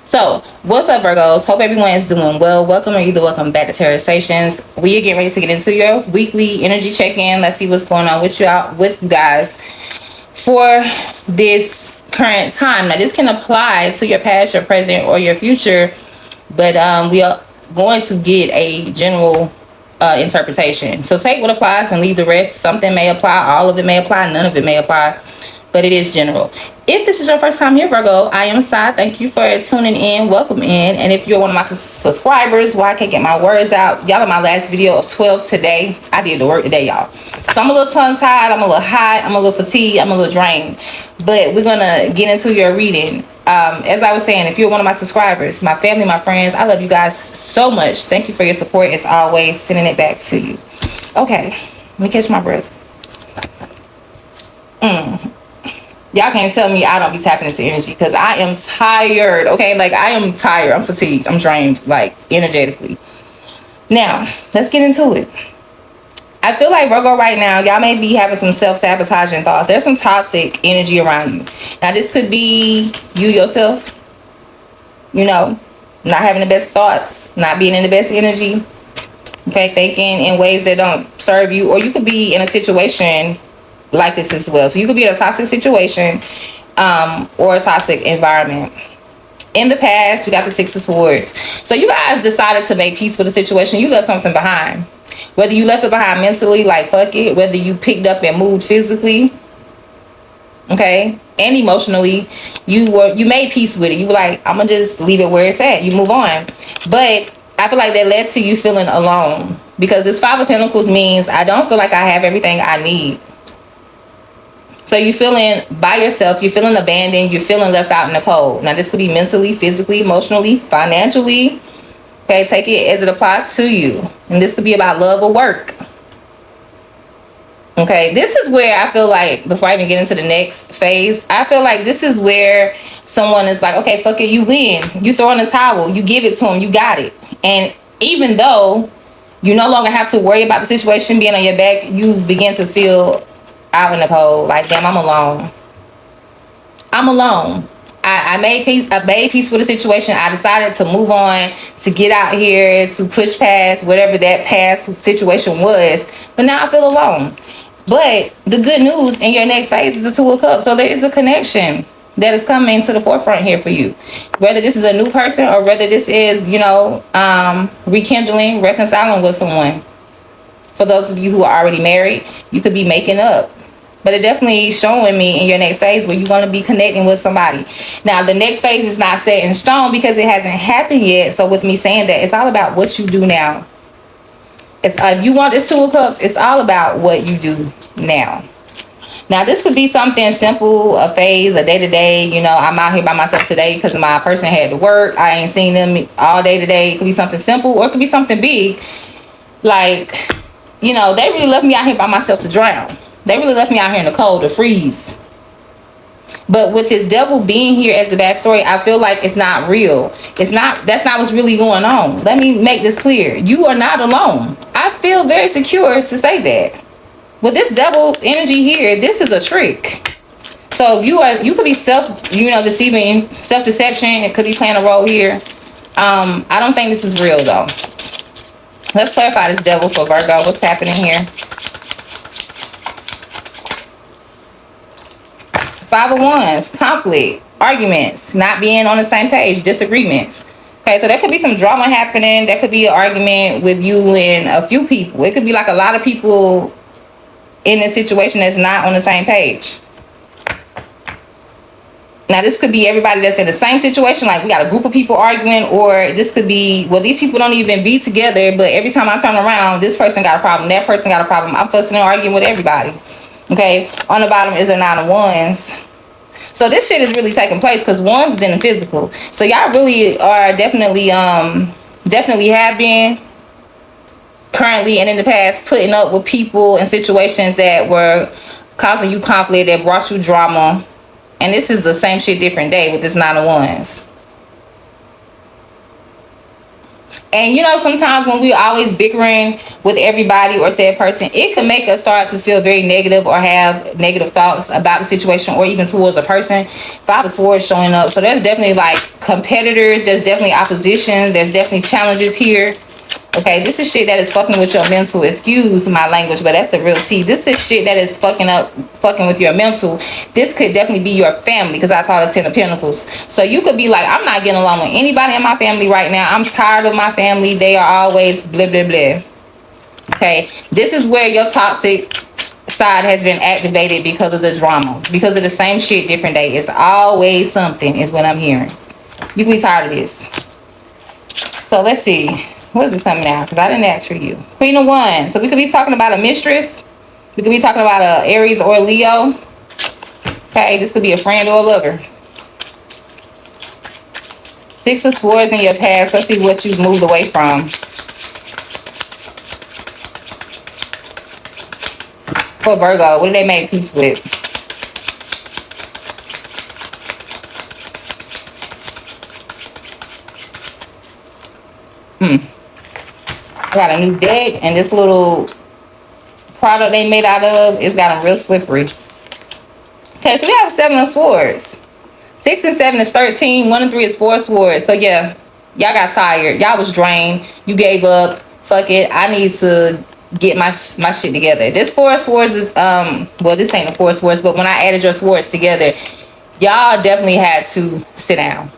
So, what's up, Virgos? Hope everyone is doing well. Welcome or either welcome back to Tarot Stations. We are getting ready to get into your weekly energy check-in. Let's see what's going on with you guys for this current time. Now, this can apply to your past, your present, or your future, but we are going to get a general interpretation. So take what applies and leave the rest. Something may apply, all of it may apply, none of it may apply, but it is general. If this is your first time here, Virgo, I am Sai. Thank you for tuning in. Welcome in. And if you're one of my subscribers, why I can't get my words out, y'all, in my last video of 12 today, I did the work today, y'all. So I'm a little tongue-tied, I'm a little hot, I'm a little fatigued, I'm a little drained. But we're gonna get into your reading. As I was saying, if you're one of my subscribers, my family, my friends, I love you guys so much. Thank you for your support. As always, sending it back to you. Okay, let me catch my breath. Y'all can't tell me I don't be tapping into energy, because I am tired. Okay, like I am tired, I'm fatigued, I'm drained, like energetically. Now let's get into it. I feel like, Virgo, right now y'all may be having some self-sabotaging thoughts. There's some toxic energy around you. Now this could be you yourself, you know, not having the best thoughts, not being in the best energy, okay, thinking in ways that don't serve you. Or you could be in a situation like this as well. So you could be in a toxic situation or a toxic environment. In the past, we got the Six of Swords. So you guys decided to make peace with the situation. You left something behind. Whether you left it behind mentally, like fuck it, whether you picked up and moved physically, okay, and emotionally, you made peace with it. You were like, I'm gonna just leave it where it's at. You move on. But I feel like that led to you feeling alone, because this Five of Pentacles means I don't feel like I have everything I need. So you're feeling by yourself, you're feeling abandoned, you're feeling left out in the cold. Now this could be mentally, physically, emotionally, financially. Okay, take it as it applies to you. And this could be about love or work. Okay, this is where I feel like, before I even get into the next phase, I feel like this is where someone is like, okay, fuck it, you win. You throw in the towel, you give it to them, you got it. And even though you no longer have to worry about the situation being on your back, you begin to feel out in the cold, like, damn, I'm alone. I'm alone. I made peace with the situation. I decided to move on, to get out here, to push past whatever that past situation was. But now I feel alone. But the good news in your next phase is the Two of Cups. So there is a connection that is coming to the forefront here for you. Whether this is a new person or whether this is, you know, rekindling, reconciling with someone. For those of you who are already married, you could be making up. But it definitely showing me in your next phase where you're going to be connecting with somebody. Now, the next phase is not set in stone because it hasn't happened yet. So with me saying that, it's all about what you do now. It's if you want this Two of Cups, it's all about what you do now. Now, this could be something simple, a phase, a day-to-day. You know, I'm out here by myself today because my person had to work. I ain't seen them all day today. It could be something simple, or it could be something big. Like, you know, they really left me out here by myself to drown. They really left me out here in the cold to freeze. But with this devil being here as the backstory, I feel like it's not real. That's not what's really going on. Let me make this clear. You are not alone. I feel very secure to say that. With this devil energy here, this is a trick. So you could be deceiving, self-deception. It could be playing a role here. I don't think this is real though. Let's clarify this devil for Virgo. What's happening here? Five of Wands, conflict, arguments, not being on the same page, disagreements. Okay, so there could be some drama happening. There could be an argument with you and a few people. It could be like a lot of people in this situation that's not on the same page. Now, this could be everybody that's in the same situation. Like, we got a group of people arguing, or this could be, well, these people don't even be together, but every time I turn around, this person got a problem, that person got a problem. I'm fussing and arguing with everybody. Okay, on the bottom is a Nine of Wands. So this shit is really taking place because Wands is in the physical. So y'all really are definitely have been currently and in the past putting up with people and situations that were causing you conflict, that brought you drama. And this is the same shit, different day with this Nine of Wands. And you know, sometimes when we're always bickering with everybody or said person, it can make us start to feel very negative or have negative thoughts about the situation or even towards a person. Five of Swords showing up. So there's definitely like competitors. There's definitely opposition. There's definitely challenges here. Okay, this is shit that is fucking with your mental. Excuse my language, but that's the real tea. This is shit that is fucking with your mental. This could definitely be your family, because I saw the Ten of Pentacles. So you could be like, I'm not getting along with anybody in my family right now. I'm tired of my family. They are always blah, blah, blah. Okay, this is where your toxic side has been activated because of the drama. Because of the same shit, different day. It's always something is what I'm hearing. You can be tired of this. So let's see. What is this coming out? Because I didn't ask for you. Queen of Wands. So we could be talking about a mistress. We could be talking about a Aries or a Leo. Okay, this could be a friend or a lover. Six of Swords in your past. Let's see what you've moved away from. For Virgo, what did they make peace with? I got a new deck, and this little product they made out of, it's got them real slippery. Okay, so we have 7 of Swords. 6 and 7 is 13. 1 and 3 is 4 swords. So yeah, y'all got tired. Y'all was drained. You gave up. Fuck it. I need to get my shit together. This 4 swords is well, this ain't the 4 swords, but when I added your swords together, y'all definitely had to sit down.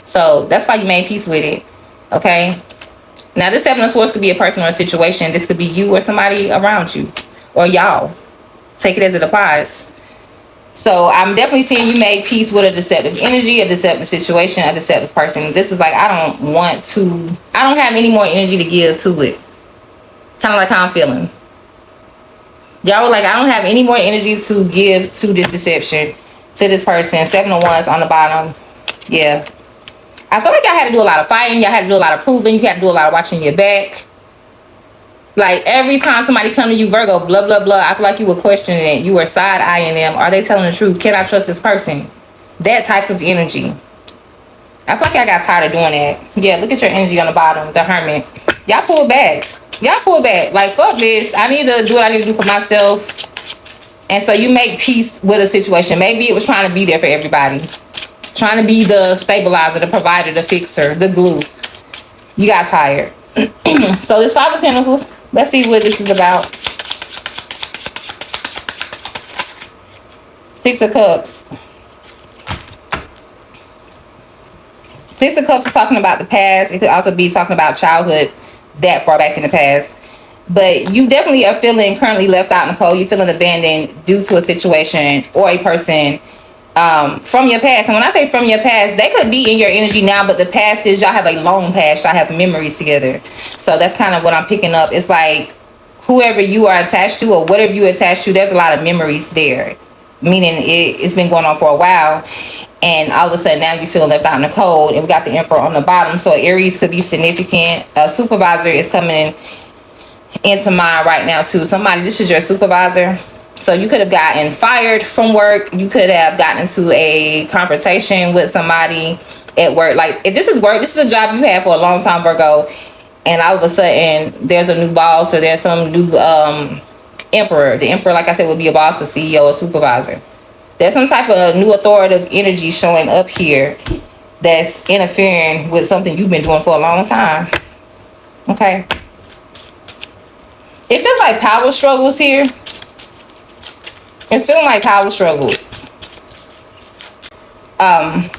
So that's why you made peace with it. Okay. Now, this 7 of Swords could be a person or a situation. This could be you or somebody around you. Or y'all. Take it as it applies. So, I'm definitely seeing you make peace with a deceptive energy, a deceptive situation, a deceptive person. This is like, I don't have any more energy to give to it. Kind of like how I'm feeling. Y'all were like, I don't have any more energy to give to this deception, to this person. 7 of Wands on the bottom. Yeah. I feel like y'all had to do a lot of fighting. Y'all had to do a lot of proving. You had to do a lot of watching your back. Like, every time somebody come to you, Virgo, blah, blah, blah, I feel like you were questioning it. You were side-eyeing them. Are they telling the truth? Can I trust this person? That type of energy. I feel like I got tired of doing that. Yeah, look at your energy on the bottom. The Hermit. Y'all pull back. Y'all pull back. Like, fuck this. I need to do what I need to do for myself. And so you make peace with a situation. Maybe it was trying to be there for everybody. Trying to be the stabilizer, the provider, the fixer, the glue. You got tired. So this 5 of Pentacles, let's see what this is about. 6 of Cups. 6 of Cups is talking about the past. It could also be talking about childhood that far back in the past. But you definitely are feeling currently left out in the cold. You're feeling abandoned due to a situation or a person from your past. And when I say from your past, they could be in your energy now, but the past is y'all have a long past. Y'all have memories together. So that's kind of what I'm picking up. It's like whoever you are attached to or whatever you attached to, there's a lot of memories there. Meaning it's been going on for a while. And all of a sudden now you're feeling left out in the cold. And we got the Emperor on the bottom. So Aries could be significant. A supervisor is coming into mind right now too. Somebody, this is your supervisor. So you could have gotten fired from work. You could have gotten into a confrontation with somebody at work. Like, if this is work, this is a job you had for a long time, Virgo. And all of a sudden, there's a new boss or there's some new emperor. The emperor, like I said, would be a boss, a CEO, a supervisor. There's some type of new authoritative energy showing up here that's interfering with something you've been doing for a long time. Okay. It feels like power struggles here. It's feeling like power struggles. But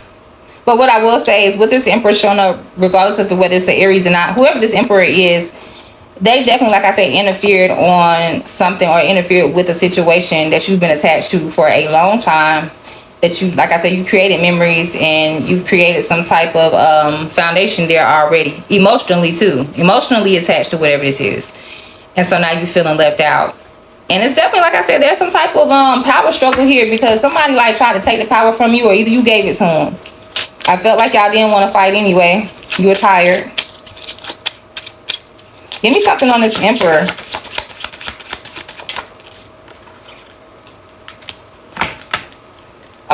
what I will say is with this Emperor showing up, regardless of whether it's an Aries or not, whoever this Emperor is, they definitely, like I said, interfered on something or interfered with a situation that you've been attached to for a long time. That you, like I said, you created memories and you've created some type of foundation there already. Emotionally too. Emotionally attached to whatever this is. And so now you're feeling left out. And it's definitely, like I said, there's some type of power struggle here because somebody like tried to take the power from you or either you gave it to them. I felt like y'all didn't want to fight anyway. You were tired. Give me something on this Emperor.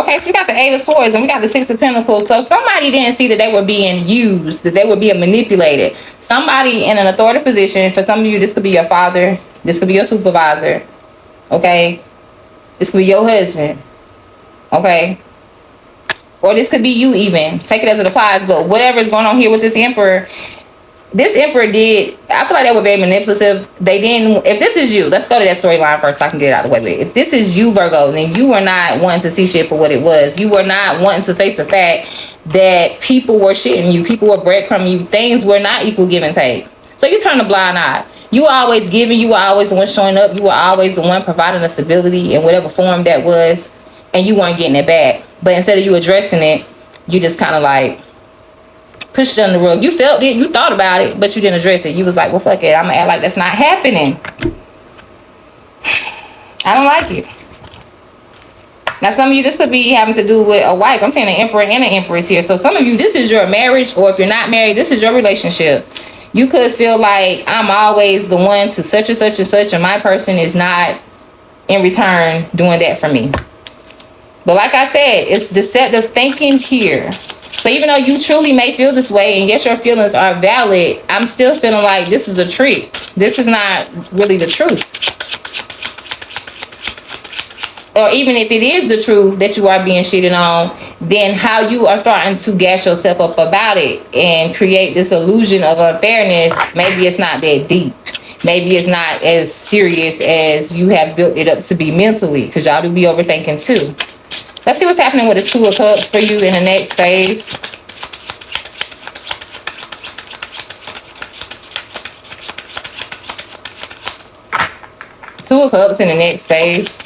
Okay, so we got the Eight of Swords and we got the Six of Pentacles. So somebody didn't see that they were being used, that they were being manipulated. Somebody in an authoritative position, for some of you, this could be your father, this could be your supervisor, okay? This could be your husband, okay? Or this could be you even. Take it as it applies, but whatever is going on here with this Emperor did, I feel like they were very manipulative. They didn't, if this is you, let's go to that storyline first so I can get it out of the way with it. If this is you, Virgo, then you were not wanting to see shit for what it was. You were not wanting to face the fact that people were shitting you, people were breadcrumbing you, things were not equal give and take. So you turn a blind eye. You were always giving, you were always the one showing up, you were always the one providing the stability in whatever form that was, and you weren't getting it back. But instead of you addressing it, you just kind of like pushed it on the rug. You felt it, you thought about it, but you didn't address it. You was like, well, fuck it, I'm gonna act like that's not happening. I don't like it. Now, some of you, this could be having to do with a wife. I'm saying an emperor and an empress here. So some of you, this is your marriage, or if you're not married, this is your relationship. You could feel like I'm always the one to such and such and such, and my person is not in return doing that for me. But like I said, it's deceptive thinking here. So even though you truly may feel this way, and yes, your feelings are valid, I'm still feeling like this is a trick. This is not really the truth. Or even if it is the truth that you are being shitted on, then how you are starting to gas yourself up about it and create this illusion of unfairness, maybe it's not that deep. Maybe it's not as serious as you have built it up to be mentally, because y'all do be overthinking too. Let's see what's happening with this Two of Cups for you in the next phase. Two of Cups in the next phase.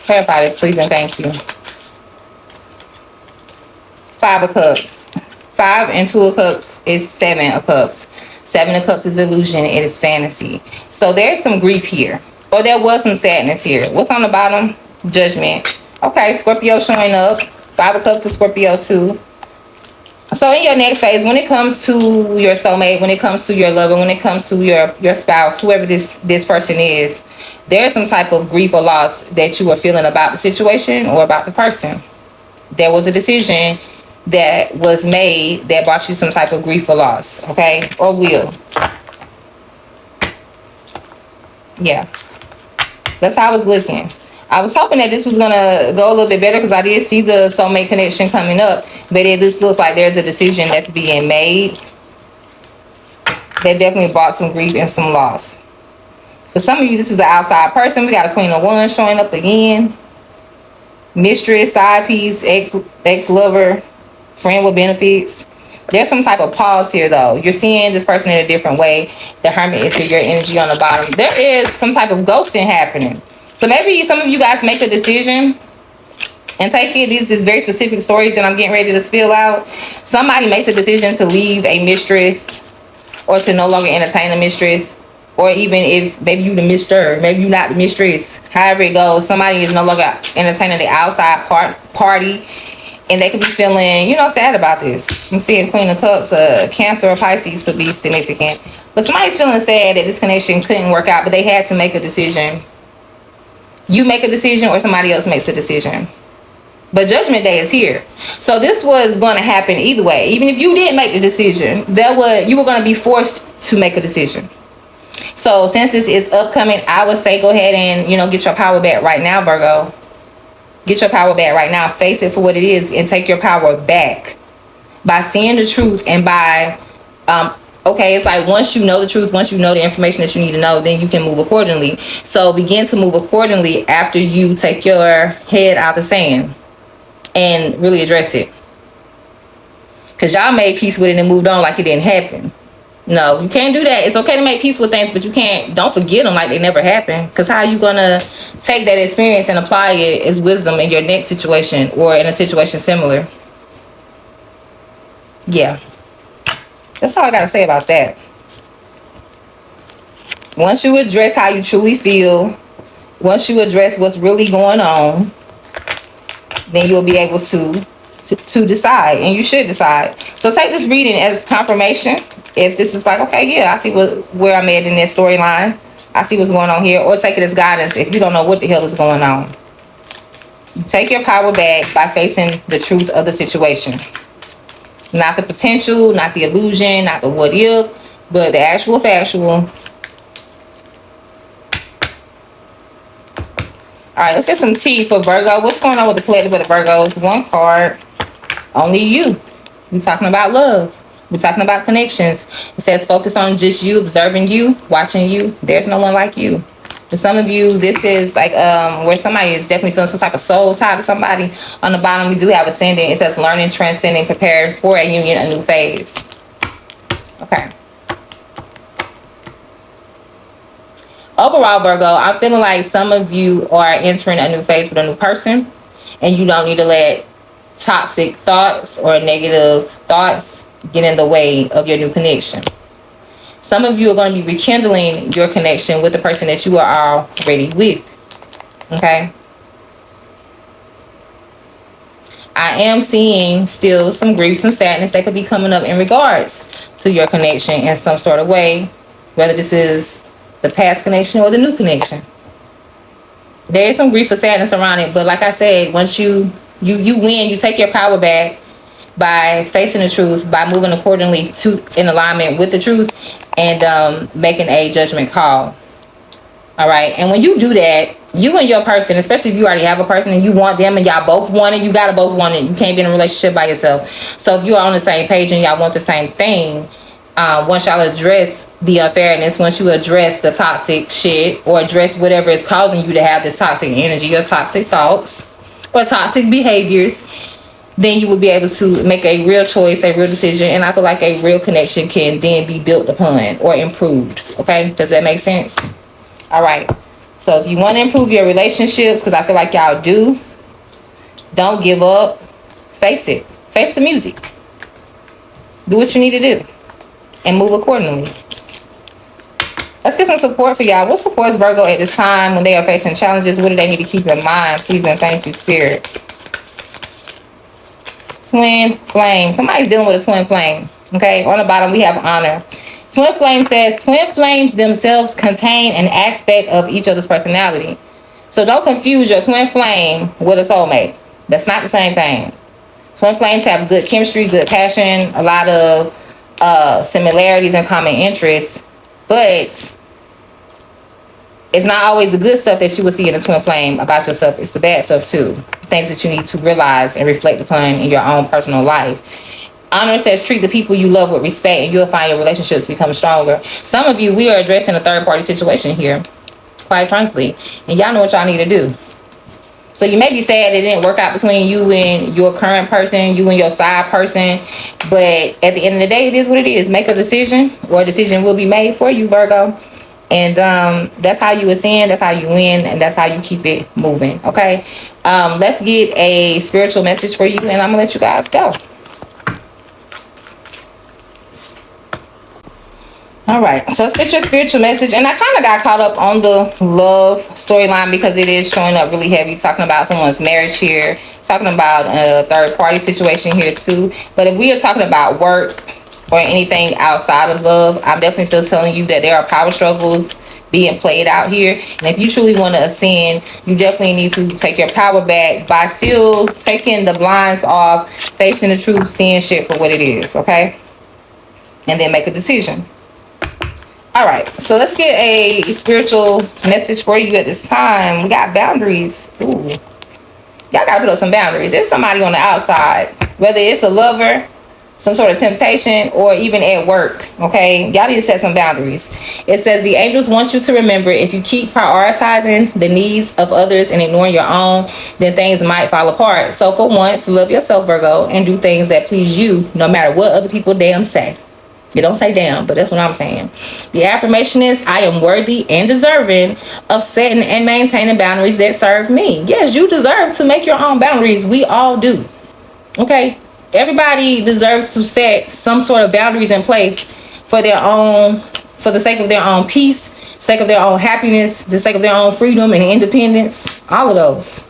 Clarify this, please, and thank you. Five of Cups. 5 and 2 of Cups is 7 of Cups. 7 of Cups is illusion. It is fantasy. So there's some grief here. Or there was some sadness here. What's on the bottom? Judgment. Okay, Scorpio showing up. 5 of Cups is Scorpio too. So in your next phase, when it comes to your soulmate, when it comes to your lover, when it comes to your spouse, whoever this person is, there's some type of grief or loss that you are feeling about the situation or about the person. There was a decision that was made that brought you some type of grief or loss, okay? Or will. Yeah. That's how I was looking. I was hoping that this was going to go a little bit better because I did see the soulmate connection coming up. But it just looks like there's a decision that's being made that definitely brought some grief and some loss. For some of you, this is an outside person. We got a Queen of Wands showing up again. Mistress, side piece, ex-lover, friend with benefits. There's some type of pause here, though. You're seeing this person in a different way. The Hermit is here, your energy on the bottom. There is some type of ghosting happening. So maybe some of you guys make a decision and take it. These is very specific stories that I'm getting ready to spill out. Somebody makes a decision to leave a mistress or to no longer entertain a mistress. Or even if maybe you the mister, maybe you not the mistress. However it goes, somebody is no longer entertaining the outside party. And they could be feeling, you know, sad about this. I'm seeing Queen of Cups, Cancer or Pisces could be significant. But somebody's feeling sad that this connection couldn't work out, but they had to make a decision. You make a decision or somebody else makes a decision. But Judgment Day is here. So this was going to happen either way. Even if you didn't make the decision, you were going to be forced to make a decision. So since this is upcoming, I would say go ahead and, you know, get your power back right now, Virgo. Get your power back right now. Face it for what it is and take your power back by seeing the truth and by, okay, it's like once you know the truth, once you know the information that you need to know, then you can move accordingly. So begin to move accordingly after you take your head out the sand and really address it. Because y'all made peace with it and moved on like it didn't happen. No, you can't do that. It's okay to make peace with things, but you don't forget them like they never happened. Because how are you going to take that experience and apply it as wisdom in your next situation or in a situation similar? Yeah. That's all I got to say about that. Once you address how you truly feel, once you address what's really going on, then you'll be able to decide, and you should decide. So take this reading as confirmation. If this is like, okay, yeah, I see where I'm at in that storyline. I see what's going on here. Or take it as guidance if you don't know what the hell is going on. Take your power back by facing the truth of the situation. Not the potential, not the illusion, not the what if, but the actual factual. All right, let's get some tea for Virgo. What's going on with the collective of the Virgos? One card. Only you. We're talking about love. We're talking about connections. It says focus on just you, observing you, watching you. There's no one like you. For some of you, this is like where somebody is definitely feeling some type of soul tie to somebody. On the bottom, we do have ascending. It says learning, transcending, preparing for a union, a new phase. Okay. Overall, Virgo, I'm feeling like some of you are entering a new phase with a new person, and you don't need to let toxic thoughts or negative thoughts get in the way of your new connection. Some of you are going to be rekindling your connection with the person that you are already with. Okay. I am seeing still some grief, some sadness that could be coming up in regards to your connection in some sort of way, whether this is the past connection or the new connection. There is some grief or sadness around it, but like I said, once you win, you take your power back by facing the truth, by moving accordingly in alignment with the truth, and making a judgment call. All right. And when you do that, you and your person, especially if you already have a person and you want them and y'all both want it, you gotta both want it. You can't be in a relationship by yourself. So if you are on the same page and y'all want the same thing, once y'all address the unfairness, once you address the toxic shit or address whatever is causing you to have this toxic energy or toxic thoughts or toxic behaviors, then you will be able to make a real choice, a real decision, and I feel like a real connection can then be built upon or improved. Okay, does that make sense? All right. So if you want to improve your relationships, because I feel like y'all do, don't give up. Face it. Face the music. Do what you need to do and move accordingly. Let's get some support for y'all. What supports Virgo at this time when they are facing challenges? What do they need to keep in mind? Please and thank you, Spirit. Twin flame. Somebody's dealing with a twin flame. Okay. On the bottom, we have honor. Twin flame says twin flames themselves contain an aspect of each other's personality. So don't confuse your twin flame with a soulmate. That's not the same thing. Twin flames have good chemistry, good passion, a lot of similarities and common interests, but it's not always the good stuff that you will see in a twin flame about yourself. It's the bad stuff too. Things that you need to realize and reflect upon in your own personal life. Honor says treat the people you love with respect and you'll find your relationships become stronger. Some of you, we are addressing a third party situation here, quite frankly, and y'all know what y'all need to do. So you may be sad it didn't work out between you and your current person, you and your side person, but at the end of the day, it is what it is. Make a decision, or a decision will be made for you, Virgo. And that's how you ascend, that's how you win, and that's how you keep it moving. Okay, let's get a spiritual message for you, and I'm gonna let you guys go. All right, so let's get your spiritual message. And I kind of got caught up on the love storyline because it is showing up really heavy, talking about someone's marriage here, talking about a third party situation here too. But if we are talking about work or anything outside of love, I'm definitely still telling you that there are power struggles being played out here. And if you truly want to ascend, you definitely need to take your power back by still taking the blinds off, facing the truth, seeing shit for what it is, okay? And then make a decision. All right, so let's get a spiritual message for you at this time. We got boundaries. Ooh, y'all gotta put up some boundaries. There's somebody on the outside, whether it's a lover, some sort of temptation, or even at work. Okay, y'all need to set some boundaries. It says the angels want you to remember, if you keep prioritizing the needs of others and ignoring your own, then things might fall apart. So for once, love yourself, Virgo, and do things that please you, no matter what other people damn say. You don't say damn, but that's what I'm saying. The affirmation is, I am worthy and deserving of setting and maintaining boundaries that serve me. Yes, you deserve to make your own boundaries. We all do. Okay? Everybody deserves to set some sort of boundaries in place for their own, for the sake of their own peace, sake of their own happiness, the sake of their own freedom and independence. All of those.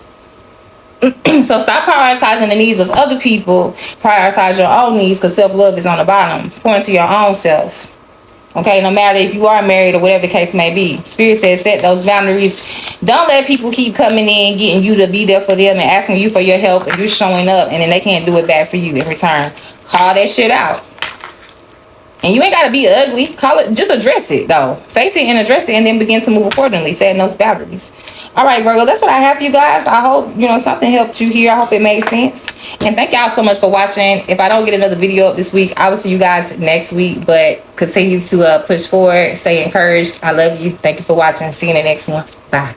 So stop prioritizing the needs of other people. Prioritize your own needs, because self-love is on the bottom. Point to your own self. Okay, no matter if you are married or whatever the case may be. Spirit says set those boundaries. Don't let people keep coming in, getting you to be there for them and asking you for your help, and you're showing up and then they can't do it back for you in return. Call that shit out. And you ain't got to be ugly. Call it, just address it though. Face it and address it and then begin to move accordingly, setting those boundaries. All right, Virgo, that's what I have for you guys. I hope, something helped you here. I hope it made sense. And thank y'all so much for watching. If I don't get another video up this week, I will see you guys next week. But continue to push forward. Stay encouraged. I love you. Thank you for watching. See you in the next one. Bye.